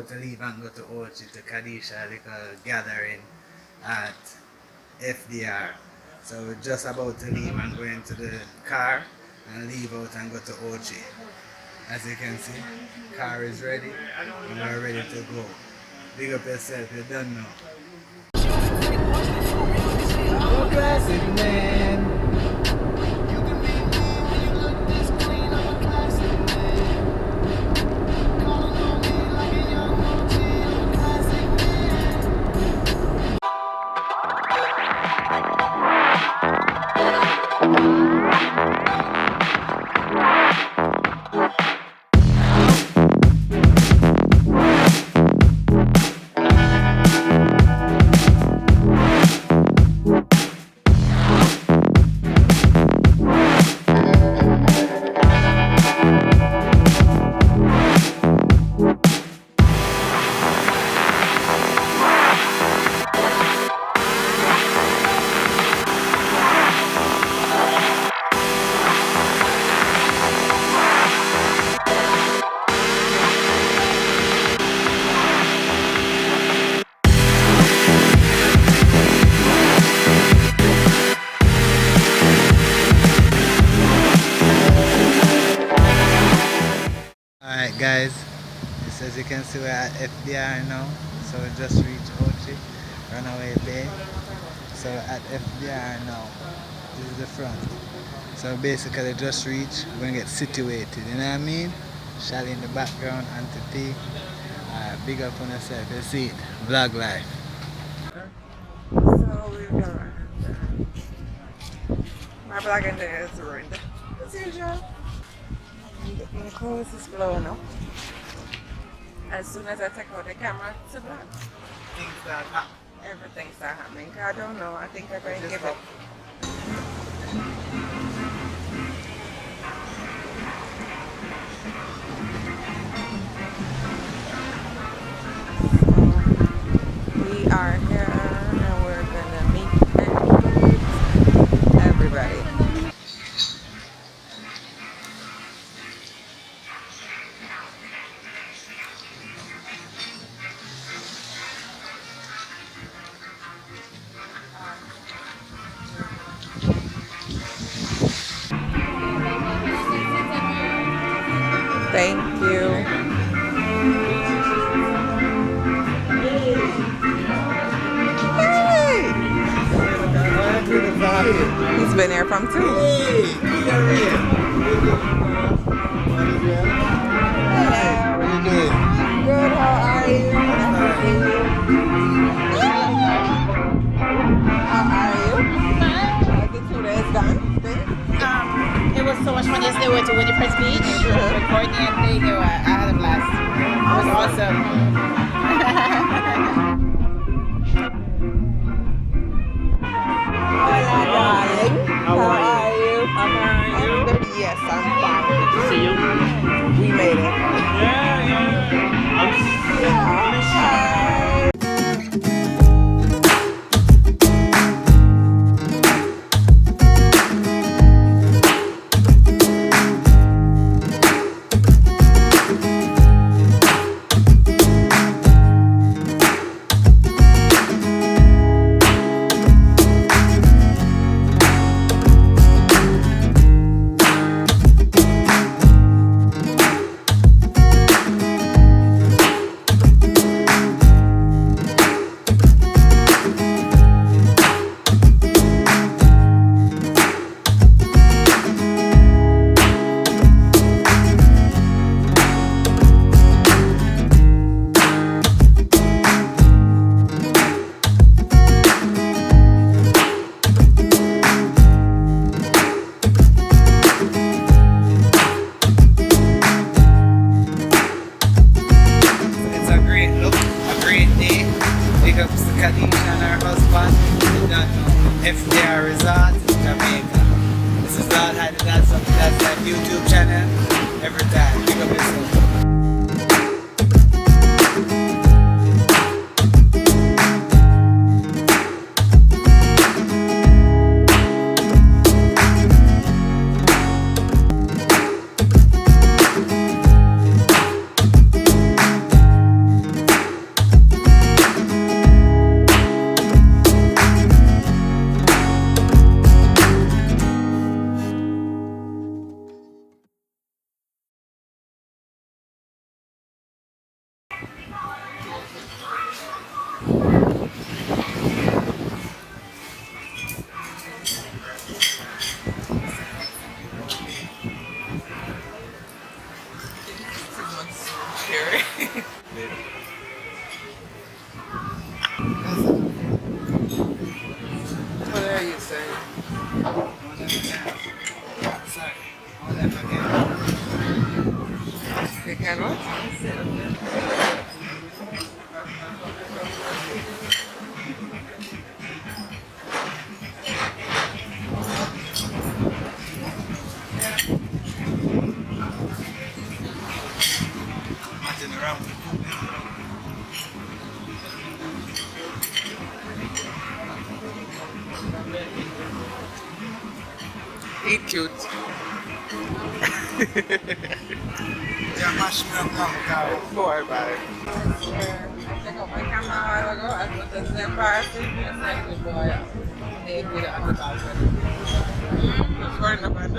about to leave and go to Ochi to Kadisha little gathering at FDR. So we're just about to leave and go into the car and leave out and go to Ochi. As you can see, car is ready and we're ready to go. Big up yourself, you don't know. Oh, classic man. You can be me when you look this clean. I'm a classic man. Calling on me like a young OG. I'm a classic Alright guys, as you can see we're at FDR now, so we just reached Ochi, Runaway Bay. So at FDR now, this is the front. So basically just reached, we're going to get situated, you know what I mean? Shelly in the background, Auntie P. Big up on yourself, you see it, vlog life. So we've got my vlog in there is ruined. As usual. My clothes is blowing up. As soon as I take out the camera to vlog, Things start happening. everything starts happening. I don't know. I think I'm going to give it. We are here and we're gonna meet everybody. Thank you. Hey! He's been here from 2. Hey! What you doing? Good, how are you? How are you? How's the 2 days gone? It was so much fun yesterday. We went to Winnie Prince Beach, recording and playing. I had a blast. It was awesome. Hola, darling. How are you? I'm good. Yes, I'm fine. Good to see you. We made it. Yeah. FDR Resort, Jamaica. This is all how the DADZLIFE YouTube channel. Every time, pick up yourself. you saying? Sorry. All them again. They can what? Nothing wrong. He cute. Yeah, mash me up now, guys. Boy, bye. I took out my camera a while ago. I put the same party. I said, good boy. They did it on the balcony. Recording about it.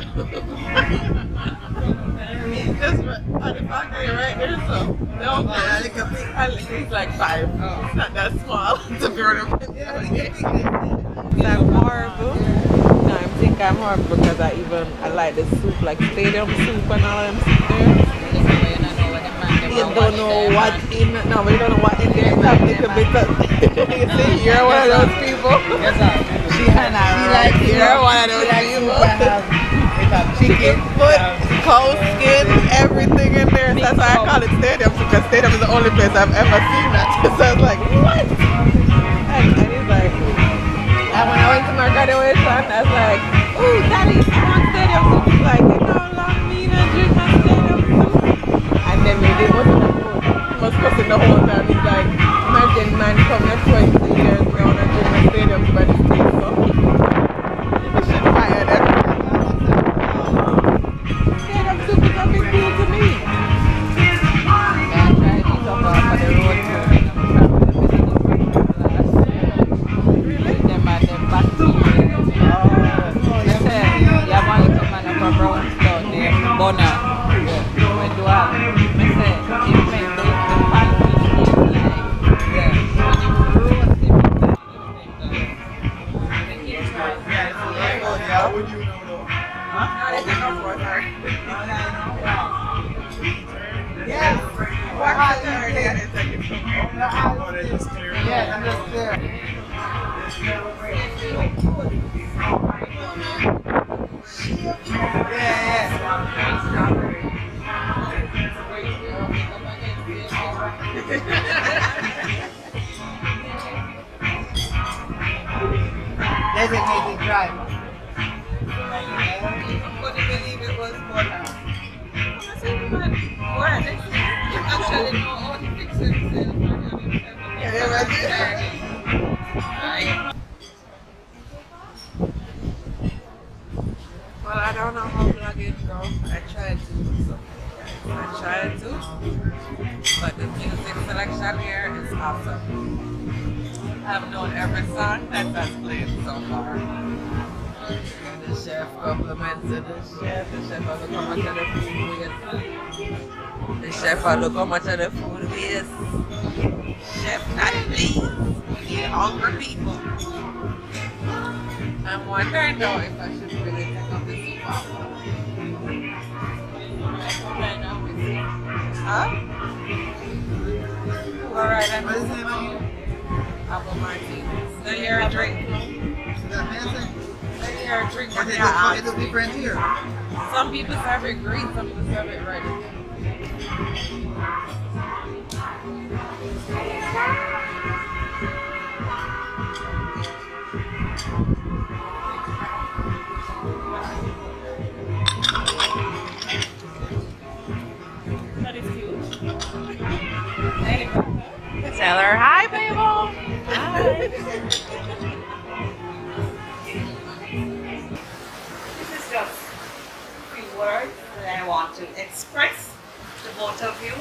Just on the balcony right there, so. No, I think it's like 5. Oh. It's not that small to be honest. I'm horrible. No, I think I'm horrible because I like the soup, like stadium soup and all them soup there. You don't know what in, no, but you don't know what in there. It's a little bit of, you see, you're one of those people. You're one of those people. Chicken foot, cow skin, everything in there. So that's why I call it stadium, because stadium is the only place I've ever seen that. So I was like, what? And he's like, and when I went to my graduation, I was like, ooh, Daddy, I want stadium soup. He's like, you know how long me and drink my stadium soup? And then maybe it wasn't a food. He was cussing the whole time. He's like, imagine man come here 20 years now and drink my stadium soup and it's still so. He should fire them. Stadium soup is a big deal to me. Designated driver. Couldn't believe it was butter. I said, man, where? You actually know how to fix it. Well, I don't know how vlogging goes. I tried to, but the music selection here is awesome. I've known every song that has played so far. The chef complimented the chef had look how much of the food waste. The chef had look how much of the food waste. Chef not pleased. We need hungry people. I'm wondering though if I should really take up this soup opera. Huh? Alright, I'm listening. Apple martinis. So you're a drink. So you're a drink. It's different here. Some people serve it green, some people serve it red. That is cute. Tell her hi, people. Hi. This is just a few words that I want to express to both of you.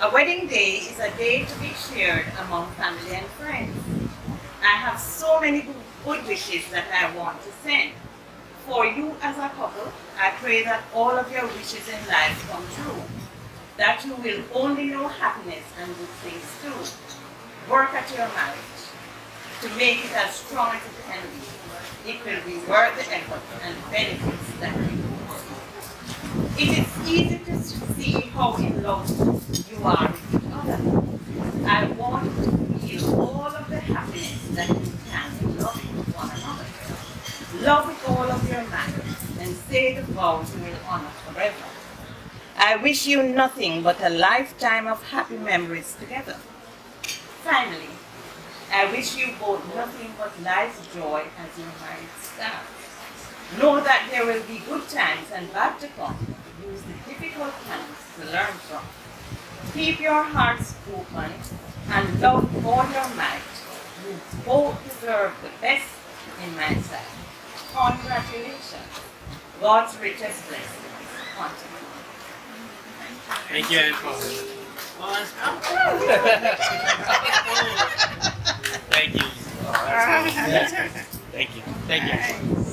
A wedding day is a day to be shared among family and friends. I have so many good wishes that I want to send. For you as a couple, I pray that all of your wishes in life come true. That you will only know happiness and good things too. Work at your marriage to make it as strong as it can be. It will be worth the effort and benefits that you want. It is easy to see how in love you are with each other. I want you to feel all of the happiness that you can Love with all of your might and say the vows you will honor forever. I wish you nothing but a lifetime of happy memories together. Finally, I wish you both nothing but life's joy as your married stars. Know that there will be good times and bad to come. Use the difficult times to learn from. Keep your hearts open and love with all your might. You both deserve the best in my sight. Congratulations. God's richest blessings. Continue. Thank you, Aunt Paul. Thank you. Thank you. Thank you.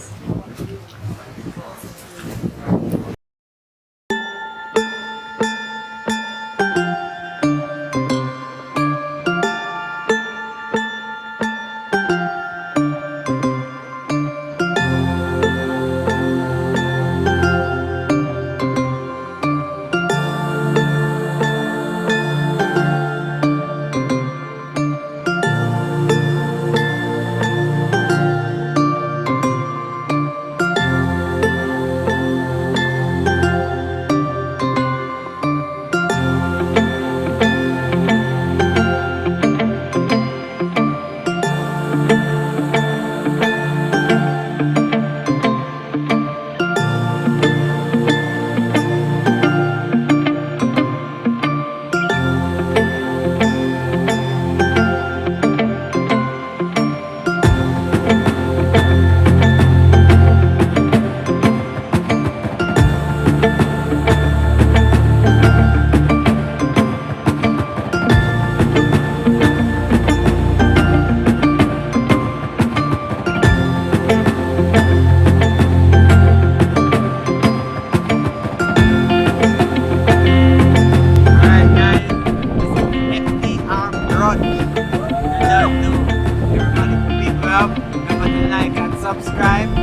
Everybody, people up, remember to like and subscribe.